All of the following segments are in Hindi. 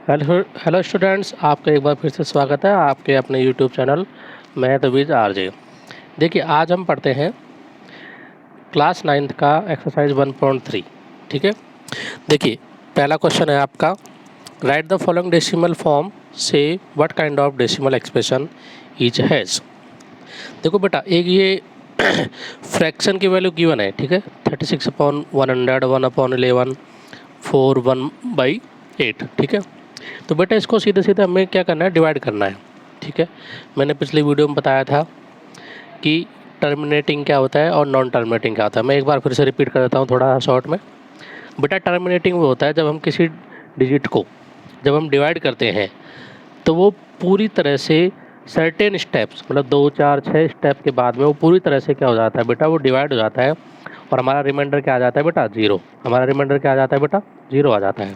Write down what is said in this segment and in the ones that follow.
हेलो हेलो स्टूडेंट्स, आपका एक बार फिर से स्वागत है आपके अपने यूट्यूब चैनल मैं तवीज़ आरजे। देखिए, आज हम पढ़ते हैं क्लास 9th का एक्सरसाइज 1.3। ठीक है, देखिए पहला क्वेश्चन है आपका, write the following decimal form से what kind of decimal expression each has. देखो बेटा, एक ये फ्रैक्शन की वैल्यू गिवन है। ठीक है, 36/100, 1/11, 4 1/8। ठीक है, तो बेटा इसको सीधे सीधे हमें क्या करना है, डिवाइड करना है। ठीक है, मैंने पिछली वीडियो में बताया था कि टर्मिनेटिंग क्या होता है और नॉन टर्मिनेटिंग क्या होता है। मैं एक बार फिर से रिपीट कर देता हूँ थोड़ा शॉर्ट में। बेटा टर्मिनेटिंग वो होता है जब हम किसी डिजिट को जब हम डिवाइड करते हैं तो वो पूरी तरह से सर्टेन स्टेप्स, मतलब 2 4 6 स्टेप के बाद में वो पूरी तरह से क्या हो जाता है बेटा, वो डिवाइड हो जाता है और हमारा रिमाइंडर क्या आ जाता है बेटा, 0। हमारा रिमाइंडर क्या आ जाता है बेटा, 0 आ जाता है।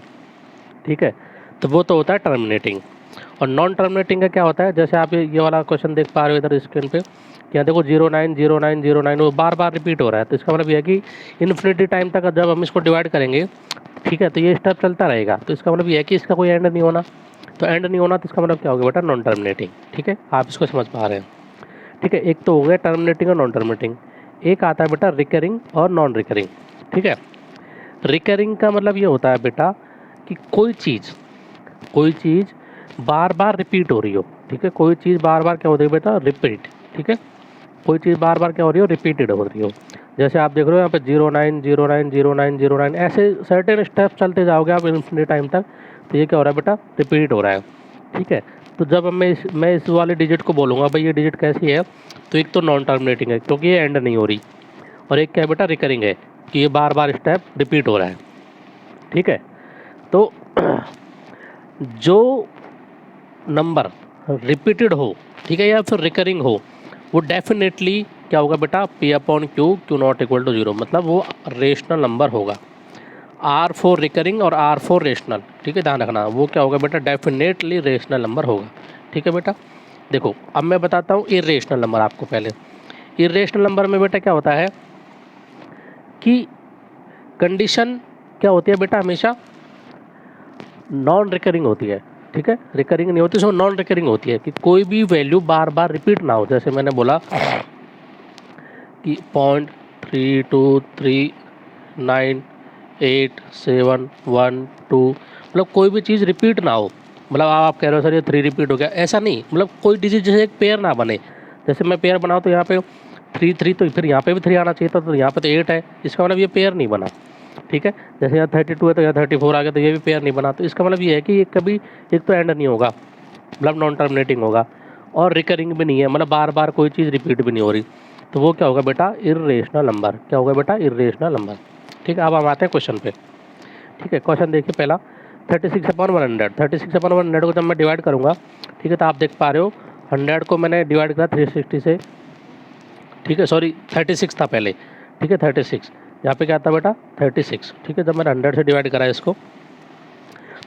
ठीक है, तो वो तो होता है टर्मिनेटिंग। और नॉन टर्मिनेटिंग का क्या होता है, जैसे आप ये वाला क्वेश्चन देख पा रहे हो इधर स्क्रीन पे, यहाँ देखो 090909 वो बार बार रिपीट हो रहा है। तो इसका मतलब ये है कि इन्फिनिटी टाइम तक जब हम इसको डिवाइड करेंगे, ठीक है, तो ये स्टेप चलता रहेगा। तो इसका मतलब ये है कि इसका कोई एंड नहीं होना। तो एंड नहीं होना तो इसका मतलब क्या होगा बेटा, नॉन टर्मिनेटिंग। ठीक है, आप इसको समझ पा रहे हैं। ठीक है, एक तो हो गया टर्मिनेटिंग और नॉन टर्मिनेटिंग। एक आता है बेटा रिकरिंग और नॉन रिकरिंग। ठीक है, रिकरिंग का मतलब ये होता है बेटा कि कोई चीज़ बार बार रिपीट हो रही हो। ठीक है, कोई चीज़ बार बार क्या हो रही है बेटा, रिपीट। ठीक है, कोई चीज़ बार बार क्या हो रही हो, रिपीटेड हो रही हो। जैसे आप देख रहे हो यहाँ पे 09090909 ऐसे सर्टेन स्टेप चलते जाओगे आप इन्फिनिटी टाइम तक, तो ये क्या हो रहा है बेटा, रिपीट हो रहा है। ठीक है, तो जब मैं इस वाले डिजिट को बोलूँगा भाई ये डिजिट कैसी है, तो एक तो नॉन टर्मिनेटिंग है क्योंकि ये एंड नहीं हो रही, और एक क्या है बेटा, रिकरिंग है कि ये बार बार स्टेप रिपीट हो रहा है। ठीक है, तो जो नंबर रिपीटेड हो, ठीक है, या फिर रिकरिंग हो, वो डेफिनेटली क्या होगा बेटा, P/Q नॉट इक्वल टू 0, मतलब वो रेशनल नंबर होगा। R फॉर रिकरिंग और R फॉर रेशनल। ठीक है, ध्यान रखना, वो क्या होगा बेटा, डेफिनेटली रेशनल नंबर होगा। ठीक है बेटा, देखो अब मैं बताता हूँ इरेशनल नंबर आपको। पहले इरेशनल नंबर में बेटा क्या होता है कि कंडीशन क्या होती है बेटा, हमेशा नॉन रिकरिंग होती है। ठीक है, रिकरिंग नहीं होती, सो नॉन रिकरिंग होती है कि कोई भी वैल्यू बार बार रिपीट ना हो। जैसे मैंने बोला कि 0.3239871 2, मतलब कोई भी चीज़ रिपीट ना हो। मतलब आप कह रहे हो सर ये 3 रिपीट हो गया, ऐसा नहीं। मतलब कोई डिजिट जैसे एक पेयर ना बने। जैसे मैं पेयर बनाऊँ तो यहाँ पे 3 तो फिर यहाँ पे भी 3 आना चाहिए था, तो यहाँ पे तो 8 है, इसका मतलब ये पेयर नहीं बना। ठीक है, जैसे यहाँ 32 है तो यहाँ 34 आ गया, तो ये भी पेयर नहीं बना। तो इसका मतलब ये है कि ये कभी एक तो एंड नहीं होगा, मतलब नॉन टर्मिनेटिंग होगा, और रिकरिंग भी नहीं है, मतलब बार बार कोई चीज़ रिपीट भी नहीं हो रही। तो वो क्या होगा बेटा, इर्रेशनल नंबर। क्या होगा बेटा, इर्रेशनल नंबर। ठीक है, अब हम आते हैं क्वेश्चन पे। ठीक है, क्वेश्चन देखिए पहला, 36/100। 36/100 को जब मैं डिवाइड करूँगा, ठीक है, तो आप देख पा रहे हो 100 को मैंने डिवाइड करा 360 से। ठीक है, सॉरी 36 था पहले। ठीक है, 36, यहाँ पे क्या था बेटा, 36। ठीक है, जब मैंने 100 से डिवाइड करा इसको,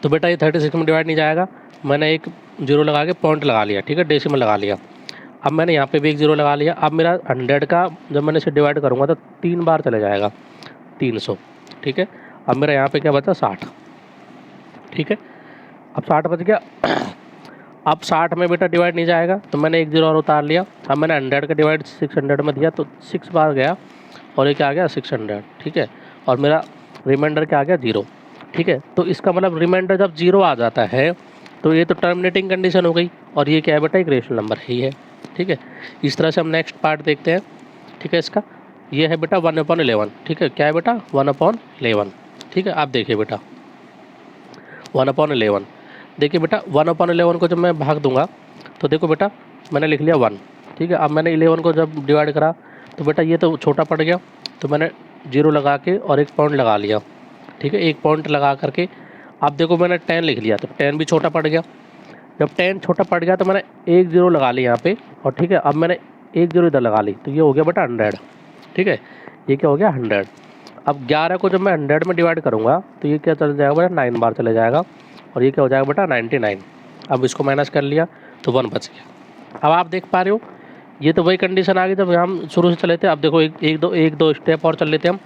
तो बेटा ये 36 में डिवाइड नहीं जाएगा। मैंने एक जीरो लगा के पॉइंट लगा लिया। ठीक है, डेसिमल लगा लिया। अब मैंने यहाँ पे भी एक जीरो लगा लिया। अब मेरा 100 का जब मैंने इसे डिवाइड करूँगा तो 3 बार चले जाएगा, 300। ठीक है, अब मेरा यहाँ पे क्या बचा, 60। ठीक है, अब 60 बच गया। अब 60 में बेटा डिवाइड नहीं जाएगा, तो मैंने एक जीरो और उतार लिया। अब मैंने 100 का डिवाइड 600 में दिया, तो 6 बार गया और ये क्या आ गया, 600। ठीक है, और मेरा रिमाइंडर क्या आ गया, 0। ठीक है, तो इसका मतलब रिमाइंडर जब 0 आ जाता है तो ये तो टर्मिनेटिंग कंडीशन हो गई, और ये क्या है बेटा, एक रेशनल नंबर ही है। ठीक है, इस तरह से हम नेक्स्ट पार्ट देखते हैं। ठीक है, इसका ये है बेटा 1/11। ठीक है, क्या है बेटा, 1/11। ठीक है, आप देखिए बेटा 1/11। देखिए बेटा 1/11 को जब मैं भाग दूंगा तो देखो बेटा मैंने लिख लिया 1। ठीक है, अब मैंने 11 को जब डिवाइड करा तो बेटा ये तो छोटा पड़ गया, तो मैंने 0 लगा के और एक पॉइंट लगा लिया। ठीक है, एक पॉइंट लगा करके अब देखो मैंने 10 लिख लिया, तो 10 भी छोटा पड़ गया। जब 10 छोटा पड़ गया तो मैंने एक जीरो लगा लिया यहाँ पे, और ठीक है, अब मैंने एक जीरो इधर लगा ली, तो ये हो गया बेटा 100। ठीक है, ये क्या हो गया, 100। अब 11 को जब मैं 100 में डिवाइड करूँगा तो ये क्या चल जाएगा बेटा, 9 बार चले जाएगा, और ये क्या हो जाएगा बेटा, 99। अब इसको माइनस कर लिया तो 1 बच गया। अब आप देख पा रहे हो ये तो वही कंडीशन आ गई जब हम शुरू से चले थे। अब देखो एक दो स्टेप और चल लेते हम।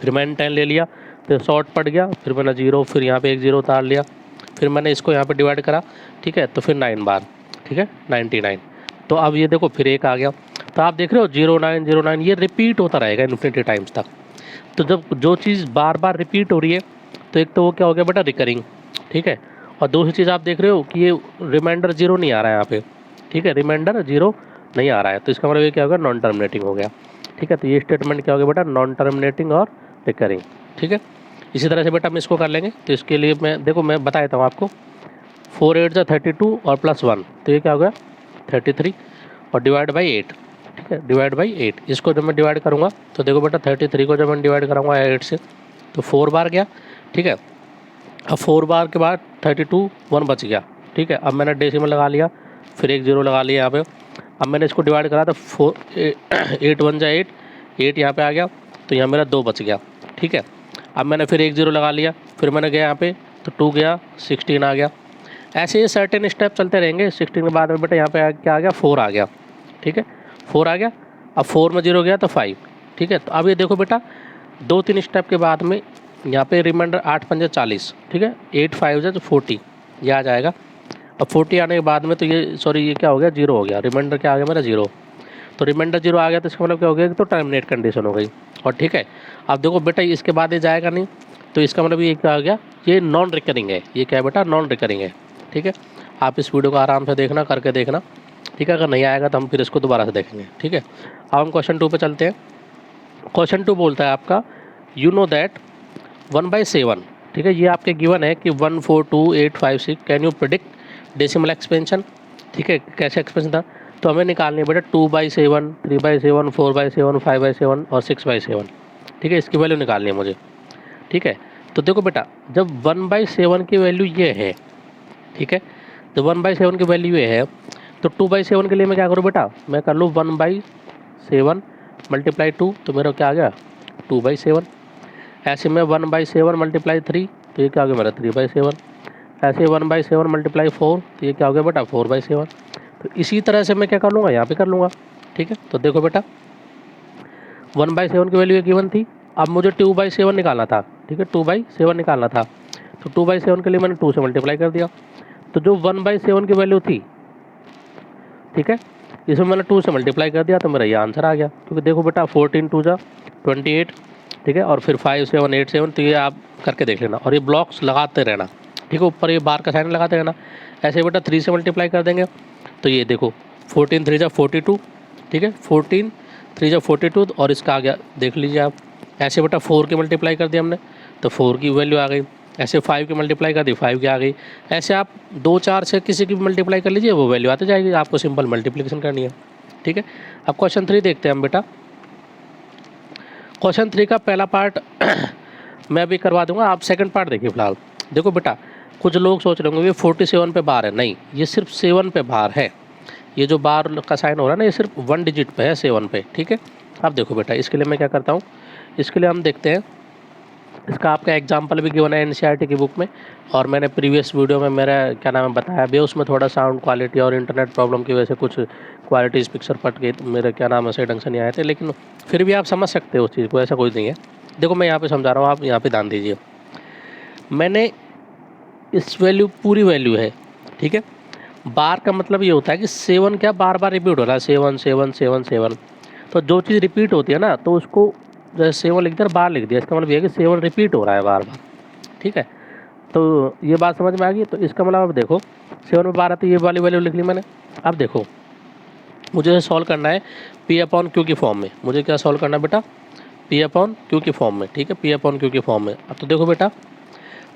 फिर मैंने 10 ले लिया तो शॉर्ट पड़ गया, फिर मैंने 0, फिर यहाँ पे एक जीरो उतार लिया। फिर मैंने इसको यहाँ पे डिवाइड करा, ठीक है, तो फिर 9 बार, ठीक है, 99। तो अब ये देखो फिर एक आ गया। तो आप देख रहे हो 09 09 ये रिपीट होता रहेगा इन्फिनिटी टाइम्स तक। तो जब जो चीज़ बार बार रिपीट हो रही है तो एक तो वो क्या हो गया बेटा, रिकरिंग, ठीक है। और दूसरी चीज़ आप देख रहे हो कि ये रिमाइंडर 0 नहीं आ रहा है यहाँ पे, ठीक है, रिमाइंडर 0 नहीं आ रहा है, तो इसका मतलब ये क्या होगा, नॉन टर्मिनेटिंग हो गया, ठीक है। तो ये स्टेटमेंट क्या हो गया बेटा, नॉन टर्मिनेटिंग और रिकरिंग, ठीक है। इसी तरह से बेटा हम इसको कर लेंगे। तो इसके लिए मैं देखो मैं बता देता हूँ आपको, 4 8 जा 32 और +1, तो ये क्या हो गया 33 और डिवाइड बाई 8, ठीक है, डिवाइड बाई 8। इसको जब मैं डिवाइड करूँगा तो देखो बेटा 33 को जब मैं डिवाइड करूँगा 8 से तो 4 बार गया, ठीक है। अब 4 बार के बाद 32 1 बच गया, ठीक है। अब मैंने डेसिमल लगा लिया, फिर एक 0 लगा लिया यहाँ पे। अब मैंने इसको डिवाइड करा तो 8 1 जा 8 यहाँ पे आ गया, तो यहाँ मेरा 2 बच गया, ठीक है। अब मैंने फिर एक 0 लगा लिया, फिर मैंने गया यहाँ पे तो 2 गया, 16 आ गया। ऐसे ये सर्टेन स्टेप चलते रहेंगे। 16 के बाद में बेटा यहाँ पे क्या आ गया, 4 आ गया, ठीक है, 4 आ गया। अब 4 में 0 गया तो 5, ठीक है। तो अब ये देखो बेटा 2-3 स्टेप के बाद में यहाँ पे रिमाइंडर 8 5 40, ठीक है, 8 5 जा तो 40 ये आ जाएगा। अब 40 आने के बाद में तो ये सॉरी ये क्या हो गया, 0 हो गया, रिमाइंडर क्या आ गया मेरा 0। तो रिमाइंडर 0 आ गया तो इसका मतलब क्या हो गया, तो टर्मिनेट कंडीशन हो गई। और ठीक है, अब देखो बेटा इसके बाद ये जाएगा नहीं, तो इसका मतलब ये क्या आ गया, ये नॉन रिकरिंग है। ये क्या है बेटा, नॉन रिकरिंग है, ठीक है। आप इस वीडियो को आराम से देखना, करके देखना, ठीक है। अगर नहीं आएगा तो हम फिर इसको दोबारा से देखेंगे, ठीक है। अब हम क्वेश्चन 2 पे चलते हैं। क्वेश्चन 2 बोलता है आपका, यू नो दैट 1/7, ठीक है, ये आपके गिवन है कि 142,856 can you predict decimal expansion, ठीक है। कैसे एक्सपेंशन था, तो हमें निकालनी है बेटा 2/7, 3/7, 4/7, 5/7 और 6/7, ठीक है। इसकी वैल्यू निकालनी है मुझे, ठीक है। तो देखो बेटा जब 1/7 की वैल्यू ये है, ठीक है, तो 1/7 की वैल्यू ये है, तो 2/7 के लिए मैं क्या करूँ बेटा, मैं कर लूँ 1/7 × 2, तो मेरा क्या आ गया 2/7। ऐसे में 1/7 × 3, तो ये क्या हो गया मेरा 3/7। ऐसे 1/7 × 4, तो ये क्या हो गया बेटा 4/7। तो इसी तरह से मैं क्या कर लूँगा, यहाँ पे कर लूँगा, ठीक है। तो देखो बेटा 1/7 की वैल्यू गिवन थी, अब मुझे 2/7 निकालना था, ठीक है, 2/7 निकालना था। तो 2/7 के लिए मैंने 2 से मल्टीप्लाई कर दिया। तो जो 1/7 की वैल्यू थी, ठीक है, इसमें मैंने 2 से मल्टीप्लाई कर दिया, तो मेरा ये आंसर आ गया। क्योंकि देखो बेटा 14 2 जा 28, ठीक है, और फिर 5 7 8 7, तो ये आप करके देख लेना और ये ब्लॉक्स लगाते रहना, ठीक है, ऊपर ये बार का साइन लगाते रहना। ऐसे बेटा 3 से मल्टीप्लाई कर देंगे, तो ये देखो 14 3 जा 42, ठीक है, 14 3 जा 42, और इसका आ गया देख लीजिए आप। ऐसे बेटा 4 की मल्टीप्लाई कर दिया हमने, तो 4 की वैल्यू आ गई। ऐसे 5 की मल्टीप्लाई कर दी, 5 की आ गई। ऐसे आप 2 4 से किसी की भी मल्टीप्लाई कर लीजिए, वो वैल्यू आती जाएगी, आपको सिंपल मल्टीप्लिकेशन करनी है, ठीक है। अब क्वेश्चन 3 देखते हैं हम बेटा। क्वेश्चन 3 का पहला पार्ट मैं अभी करवा दूंगा, आप सेकंड पार्ट देखिए फिलहाल। देखो बेटा कुछ लोग सोच रहे होंगे ये 47 पे बार है, नहीं, ये सिर्फ 7 पे बार है। ये जो बार का साइन हो रहा है ना, ये सिर्फ 1 डिजिट पे है, 7 पे, ठीक है। अब देखो बेटा इसके लिए मैं क्या करता हूँ, इसके लिए हम देखते हैं, इसका आपका एग्जाम्पल भी गिवन है NCERT की बुक में, और मैंने प्रीवियस वीडियो में मेरा क्या नाम है बताया भी, उसमें थोड़ा साउंड क्वालिटी और इंटरनेट प्रॉब्लम की वजह से कुछ क्वालिटीज पिक्चर पट गई, मेरे क्या नाम है सही ढंग से नहीं आए थे, लेकिन फिर भी आप समझ सकते हो उस चीज़ को, ऐसा कोई नहीं है। देखो मैं यहाँ पे समझा रहा हूँ, आप यहाँ पे ध्यान दीजिए। मैंने इस वैल्यू पूरी वैल्यू है, ठीक है। बार का मतलब ये होता है कि 7 क्या बार बार रिपीट हो रहा है, 7 7 7 7। तो जो चीज़ रिपीट होती है ना, तो उसको जैसे 7 लिख दिया बार लिख दिया, इसका मतलब ये है कि 7 रिपीट हो रहा है बार बार, ठीक है। तो ये बात समझ में आ गई। तो इसका मतलब अब देखो 7 में बार है, तो ये वाली वैल्यू लिख ली मैंने। अब देखो मुझे सॉल्व करना है P/Q की फॉर्म में। मुझे क्या सॉल्व करना है बेटा, P/Q की फॉर्म में, ठीक है, P/Q की फॉर्म में। अब तो देखो बेटा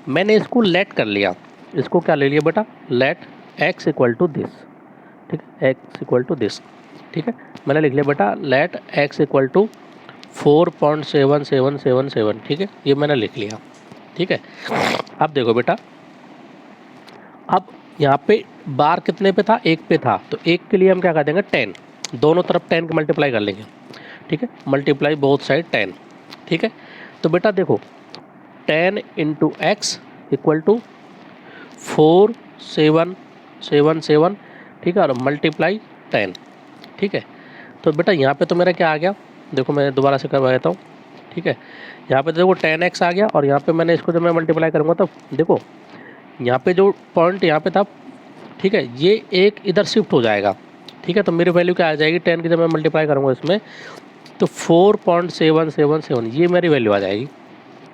मैंने इसको लेट कर लिया, इसको क्या ले लिया बेटा, लेट x = दिस, ठीक है, x = दिस, ठीक है। मैंने लिख लिया बेटा लेट x = 4.7777, ठीक है, ये मैंने लिख लिया, ठीक है। अब देखो बेटा, अब यहाँ पे बार कितने पे था, 1 पे था, तो 1 के लिए हम क्या कर देंगे 10, दोनों तरफ 10 के मल्टीप्लाई कर लेंगे, ठीक है, मल्टीप्लाई बोथ साइड 10, ठीक है। तो बेटा देखो 10 × x = 4777, ठीक है, और मल्टीप्लाई 10, ठीक है। तो बेटा यहाँ पे तो मेरा क्या आ गया, देखो मैं दोबारा से करवा देता हूँ, ठीक है। यहाँ पे देखो 10x आ गया, और यहाँ पे मैंने इसको जब मैं मल्टीप्लाई करूँगा तो देखो यहाँ पे जो पॉइंट यहाँ पे था, ठीक है, ये एक इधर शिफ्ट हो जाएगा, ठीक है। तो मेरी वैल्यू क्या आ जाएगी, 10 की जब मैं मल्टीप्लाई करूँगा इसमें तो 4.777 ये मेरी वैल्यू आ जाएगी,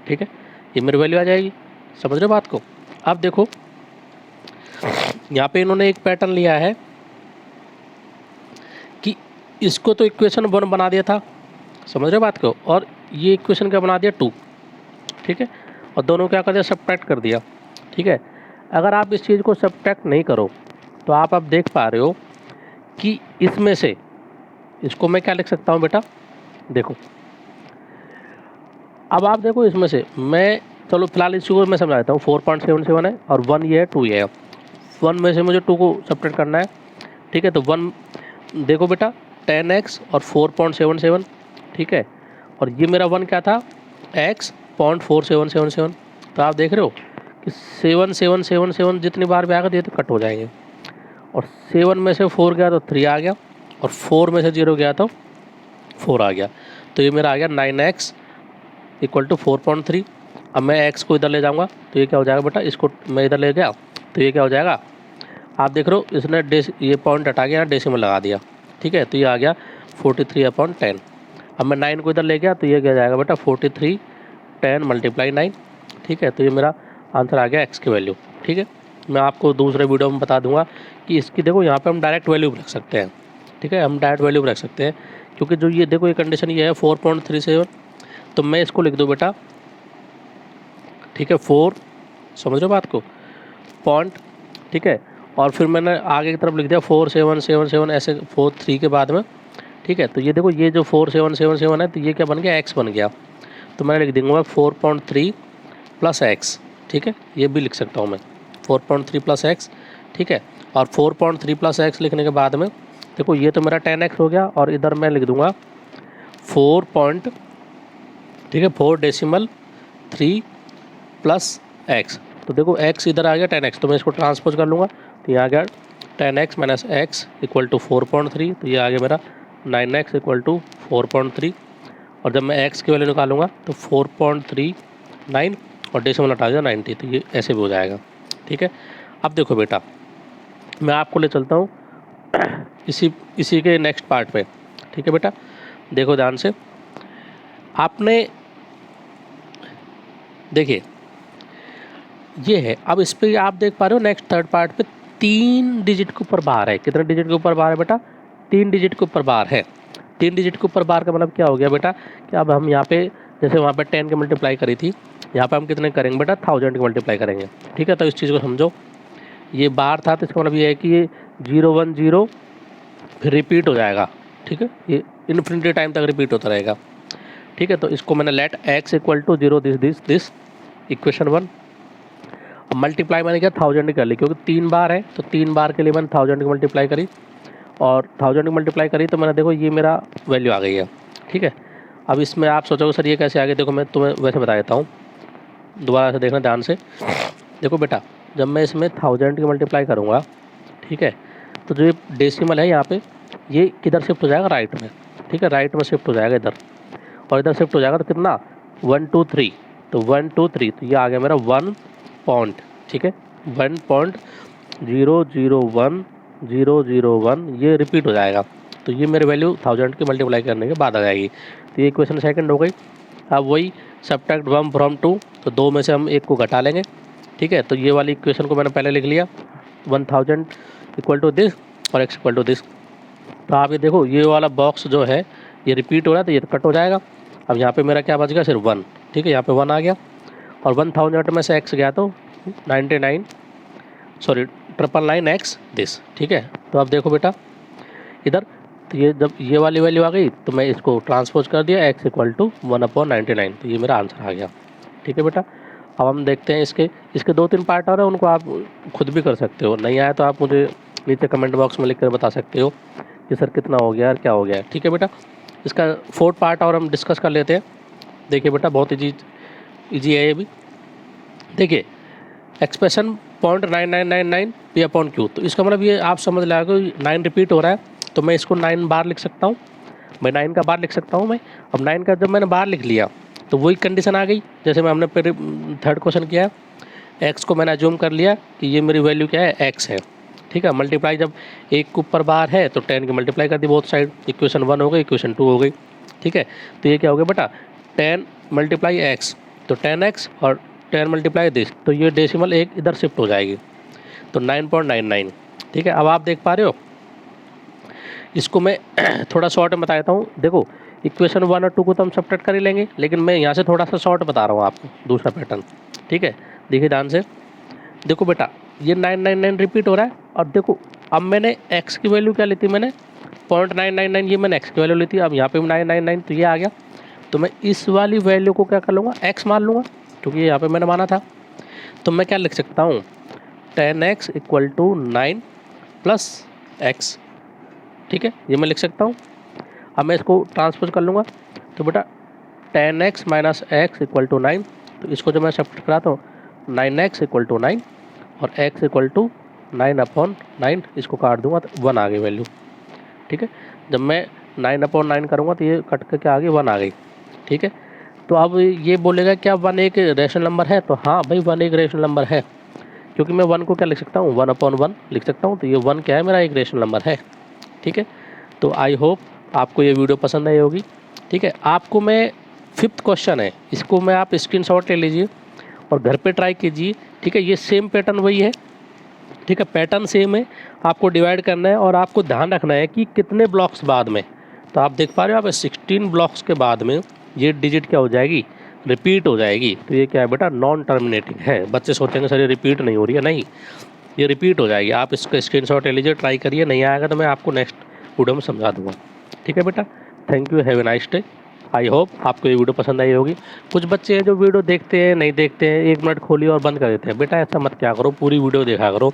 ठीक है, ये मेरी वैल्यू आ जाएगी। समझ रहे हो बात को। अब देखो यहाँ पे इन्होंने एक पैटर्न लिया है कि इसको तो इक्वेशन 1 बना दिया था, समझ रहे हो बात को, और ये इक्वेशन क्या बना दिया 2, ठीक है, और दोनों क्या कर दिया, सब्ट्रैक्ट कर दिया, ठीक है। अगर आप इस चीज़ को सब्ट्रैक्ट नहीं करो तो आप अब देख पा रहे हो कि इसमें से इसको मैं क्या लिख सकता हूँ बेटा, देखो अब आप देखो इसमें से मैं, चलो फिलहाल इसी को मैं समझा देता हूँ। 4.77 है और 1 ये है, 2 ये है। 1 में से मुझे 2 को सब्ट्रैक्ट करना है, ठीक है। तो 1 देखो बेटा 10x और 4.77, ठीक है, और ये मेरा 1 क्या था, x.4777। तो आप देख रहे हो कि 7777 जितनी बार भी आएगा तो ये तो कट हो जाएंगे, और 7 में से 4 गया तो 3 आ गया, और 4 में से 0 गया तो 4 आ गया। तो ये मेरा आ गया 9x इक्वल टू 4.3। अब मैं x को इधर ले जाऊंगा तो ये क्या हो जाएगा बेटा, इसको मैं इधर ले गया तो ये क्या हो जाएगा, आप देख रहे हो इसने ये पॉइंट हटा के यहाँ डेसिमल लगा दिया, ठीक है। तो ये आ गया 43/10। अब मैं 9 को इधर ले गया तो ये क्या जाएगा बेटा 43 10 × 9, ठीक है। तो ये मेरा आंसर आ गया x की वैल्यू, ठीक है। मैं आपको दूसरे वीडियो में बता दूंगा कि इसकी देखो यहाँ पे हम डायरेक्ट वैल्यू रख सकते हैं, ठीक है, हम डायरेक्ट वैल्यू रख सकते हैं, क्योंकि जो ये देखो ये कंडीशन ये है 4.37, तो मैं इसको लिख दूँ बेटा, ठीक है, 4, समझ रहे हो बात को, पॉइंट, ठीक है, और फिर मैंने आगे की तरफ लिख दिया 4777 ऐसे 43 के बाद में, ठीक है। तो ये देखो ये जो 4777 है तो ये क्या बन गया, x बन गया। तो मैंने लिख दूँगा 4.3 + x, ठीक है, ये भी लिख सकता हूँ मैं 4.3 + x, ठीक है। और 4.3 + x लिखने के बाद में देखो ये तो मेरा 10x हो गया, और इधर मैं लिख दूँगा 4 पॉइंट, ठीक है, 4.3 + x। तो देखो x इधर आ गया 10x, तो मैं इसको ट्रांसपोज कर लूँगा तो ये आ गया 10x - x = 4.3। तो ये आ गया मेरा 9x = 4.3, और जब मैं x की वैल्यू निकालूंगा तो 4.39 और डेसिमल हटा दिया 90, तो ये ऐसे भी हो जाएगा, ठीक है। अब देखो बेटा मैं आपको ले चलता हूँ इसी के नेक्स्ट पार्ट पे, ठीक है बेटा, देखो ध्यान से। आपने देखिए ये है, अब इस पर आप देख पा रहे हो नेक्स्ट थर्ड पार्ट पे 3 डिजिट के ऊपर बार है। कितने डिजिट के ऊपर बार है बेटा, 3 डिजिट के ऊपर बार है। 3 डिजिट के ऊपर बार का मतलब क्या हो गया बेटा कि अब हम यहाँ पे जैसे वहाँ पे 10 की मल्टीप्लाई करी थी, यहाँ पे हम कितने करेंगे बेटा 1000 की मल्टीप्लाई करेंगे, ठीक है। तो इस चीज़ को समझो, ये बार था तो इसका मतलब ये है कि ये 010 फिर रिपीट हो जाएगा, ठीक है, ये इन्फिनिटी टाइम तक रिपीट होता रहेगा, ठीक है। तो इसको मैंने लेट x = 0 दिस इक्वेशन 1। अब मल्टीप्लाई मैंने क्या 1000 की कर ली, क्योंकि 3 बार है तो 3 बार के लिए मैंने 1000 की मल्टीप्लाई करी, और 1000 की मल्टीप्लाई करी तो मैंने देखो ये मेरा वैल्यू आ गई है, ठीक है। अब इसमें आप सोचोगे सर ये कैसे आ गया, देखो मैं तुम्हें वैसे बता देता हूँ, दोबारा से देखना ध्यान से। देखो बेटा जब मैं इसमें 1000 की मल्टीप्लाई करूँगा, ठीक है, तो जो ये डेसिमल है यहाँ पे ये किधर शिफ्ट हो जाएगा, राइट में, ठीक है, राइट में शिफ्ट हो जाएगा इधर, और इधर शिफ्ट हो जाएगा तो कितना 1 2 3, तो 1 2 3, तो ये आ गया मेरा 1 पॉइंट, ठीक है, 1.001 ये रिपीट हो जाएगा। तो ये मेरी वैल्यू 1000 की मल्टीप्लाई करने के बाद आ जाएगी। तो ये इक्वेशन सेकंड हो गई। अब वही सब्ट्रैक्ट 1 from 2, तो 2 में से हम 1 को घटा लेंगे, ठीक है। तो ये वाली इक्वेशन को मैंने पहले लिख लिया 1000 = दिस और x = दिस। तो आप ये देखो ये वाला बॉक्स जो है ये रिपीट हो रहा है तो ये कट हो जाएगा। अब यहाँ पे मेरा क्या बच गया, सिर्फ 1, ठीक है, यहाँ पे 1 आ गया, और 1000 में से x गया तो 999x दिस, ठीक है। तो अब देखो बेटा इधर, तो ये जब ये वाली वैल्यू आ गई तो मैं इसको ट्रांसपोज कर दिया x = 1/99, तो ये मेरा आंसर आ गया, ठीक है बेटा। अब हम देखते हैं इसके 2-3 पार्ट और हैं, उनको आप खुद भी कर सकते हो, नहीं आया तो आप मुझे नीचे कमेंट बॉक्स में लिख कर बता सकते हो कि सर कितना हो गया और क्या हो गया, ठीक है बेटा। इसका 4th पार्ट और हम डिस्कस कर लेते हैं। देखिए बेटा बहुत ईजी है ये भी। देखिए एक्सप्रेशन 0.9999 p/q, तो इसका मतलब ये आप समझ लाओगे 9 रिपीट हो रहा है, तो मैं इसको 9 बार लिख सकता हूँ, मैं 9 का बार लिख सकता हूँ मैं। अब 9 का जब मैंने बार लिख लिया तो वही कंडीशन आ गई जैसे मैं हमने थर्ड क्वेश्चन किया है एक्स को मैंने अज्यूम कर लिया कि ये मेरी वैल्यू क्या है, एक्स है। ठीक है, मल्टीप्लाई जब एक के ऊपर बार है तो 10 की मल्टीप्लाई कर दी बोथ साइड, इक्वेशन 1 हो गई, इक्वेशन 2 हो गई। ठीक है, तो ये क्या हो गया बेटा, 10 मल्टीप्लाई एक्स, तो 10x और 10 मल्टीप्लाई दिस, तो ये डेसिमल एक इधर शिफ्ट हो जाएगी, तो 9.99। ठीक है, अब आप देख पा रहे हो, इसको मैं थोड़ा शॉर्ट में बता देता हूँ। देखो इक्वेशन 1 और 2 को तो हम सब्ट्रैक्ट कर ही लेंगे, लेकिन मैं यहाँ से थोड़ा सा शॉर्ट बता रहा हूँ आपको दूसरा पैटर्न। ठीक है, देखिए ध्यान से, देखो बेटा ये 999 रिपीट हो रहा है, और देखो अब मैंने x की वैल्यू क्या ली थी, मैंने 0.999, ये मैंने x की वैल्यू ली थी, अब यहाँ पे 999 तो ये आ गया, तो मैं इस वाली वैल्यू को क्या कर लूँगा, x मान लूँगा, क्योंकि यहाँ पे मैंने माना था। तो मैं क्या लिख सकता हूँ, 10x equal to 9 plus x। ठीक है, ये मैं लिख सकता हूँ। अब मैं इसको ट्रांसपोज कर लूँगा, तो बेटा 10x minus x equal to 9, तो इसको जब मैं सब्ट्रैक्ट कराता हूँ 9x इक्वल टू 9 और x इक्वल टू 9/9, इसको काट दूंगा तो 1 आ गई वैल्यू। ठीक है, जब मैं 9/9 करूँगा तो ये कट के आ गई 1 आ गई। ठीक है, तो अब ये बोलेगा क्या 1 एक रेशनल नंबर है, तो हाँ भाई 1 एक रेशनल नंबर है, क्योंकि मैं 1 को क्या लिख सकता हूँ, 1/1 लिख सकता हूँ, तो ये 1 क्या है, मेरा एक रेशनल नंबर है। ठीक है, तो आई होप आपको ये वीडियो पसंद आई होगी। ठीक है, आपको मैं 5th क्वेश्चन है, इसको मैं आप स्क्रीनशॉट ले लीजिए और घर पे ट्राई कीजिए। ठीक है, ये सेम पैटर्न वही है। ठीक है, पैटर्न सेम है, आपको डिवाइड करना है और आपको ध्यान रखना है कि कितने ब्लॉक्स बाद में। तो आप देख पा रहे हो, आप 16 ब्लॉक्स के बाद में ये डिजिट क्या हो जाएगी, रिपीट हो जाएगी। तो ये क्या है बेटा, नॉन टर्मिनेटिंग है। बच्चे सोचेंगे सर ये रिपीट नहीं हो रही है, नहीं, ये रिपीट हो जाएगी। आप इसका स्क्रीनशॉट ले लीजिए, ट्राई करिए, नहीं आएगा तो मैं आपको नेक्स्ट वीडियो में समझा दूंगा। ठीक है बेटा, thank you, have a nice day. I hope आपको ये वीडियो पसंद आई होगी। कुछ बच्चे हैं जो वीडियो देखते हैं, नहीं देखते हैं, 1 मिनट खोलिए और बंद कर देते हैं। बेटा ऐसा मत क्या करो, पूरी वीडियो देखा करो।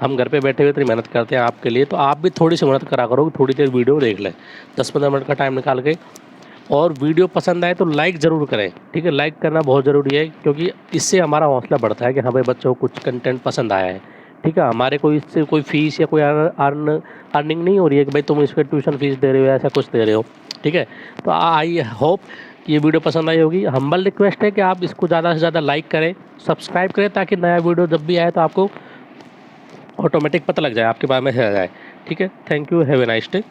हम घर पे बैठे हुए इतनी मेहनत करते हैं आपके लिए, तो आप भी थोड़ी सी मेहनत करा करो, थोड़ी देर वीडियो देख लें, 10-15 मिनट का टाइम निकाल के। और वीडियो पसंद आए तो लाइक ज़रूर करें। ठीक है, लाइक करना बहुत ज़रूरी है, क्योंकि इससे हमारा हौसला बढ़ता है कि हाँ भाई बच्चों को कुछ कंटेंट पसंद आया है। ठीक है, हमारे कोई इससे कोई फीस या कोई अर्निंग नहीं हो रही है कि भाई तुम इस पर ट्यूशन फीस दे रहे हो, ऐसा कुछ दे रहे हो। ठीक है, तो आई होप ये वीडियो पसंद आई होगी। हम्बल रिक्वेस्ट है कि आप इसको ज़्यादा से ज़्यादा लाइक करें, सब्सक्राइब करें, ताकि नया वीडियो जब भी आए तो आपको ऑटोमेटिक पता लग जाए, आपके पास मैसेज आ जाए। ठीक है, thank you, have a nice day.